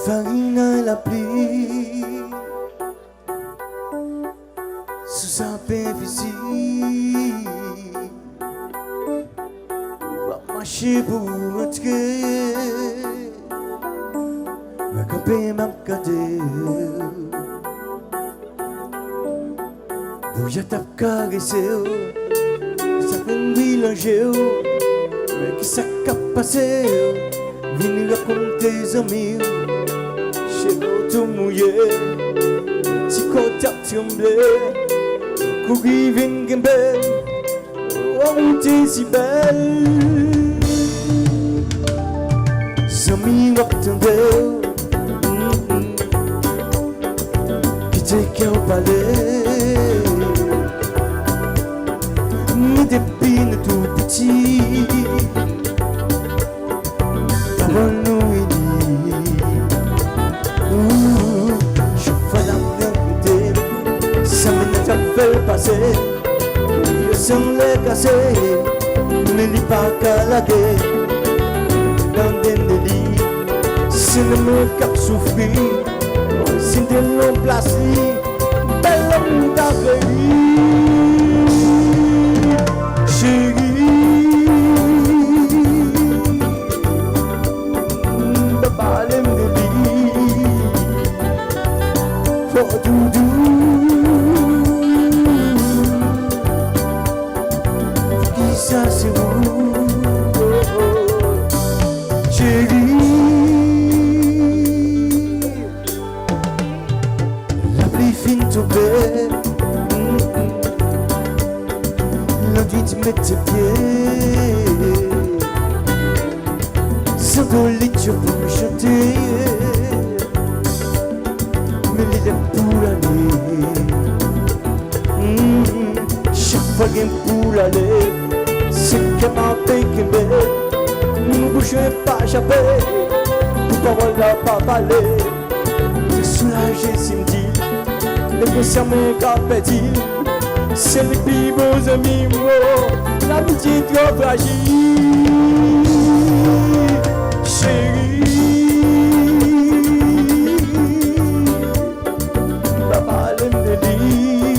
Farina la pluie sous un PVC va marcher pour rentrer ma campagne m'a gâté bouillard t'a caressé ça fait mélanger mais qui ça qu'a passé venir raconter tes amis chez nous tout mouillé si côté tremblé courir vient gamber oh t'es si belle amis m'attendent qui t'es qu'au palais mais depuis tout petit passé, je sens les casser, ne lis pas qu'à la guerre. Dans des lits, c'est le monde qui a souffert, c'est de l'homme placé, bel homme d'accueillir. Chérie, de parler de lit, faut tout doux. Ça c'est vous, chérie. La pluie fin tombée, l'envie de mettre tes pieds. Sans dolitio pour me chanter, mais il est pour l'aller. Chaque fois qu'il y a pour l'aller. C'est que ma paix qui m'aide, ne bougez pas échappé, pour parole n'a pas parlé. C'est soulagé, c'est me dit, le conscient m'est capétit, c'est les plus beaux amis, l'amitié trop fragile. Chérie, la balle me dit,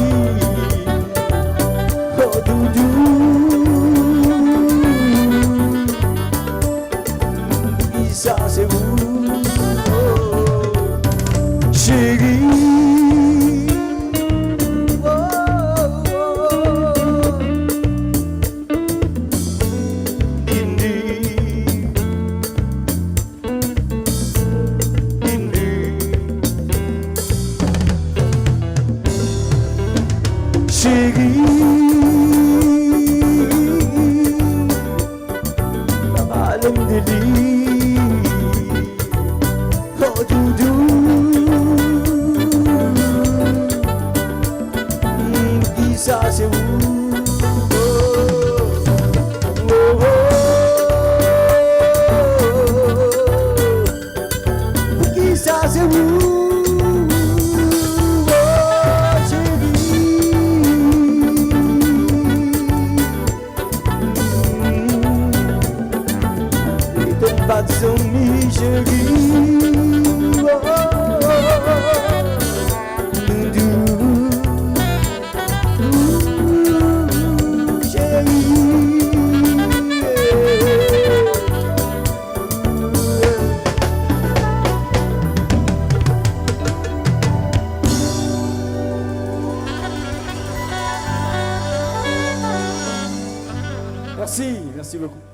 oh doudou. Ça c'est vous, oh, chérie. Oh, oh. Indi, chérie. La balle me dit. Ça c'est vous, oh, oh, oh. Qui ça c'est vous, oh, chérie. Et ton pas de sommeil, chérie. Merci beaucoup.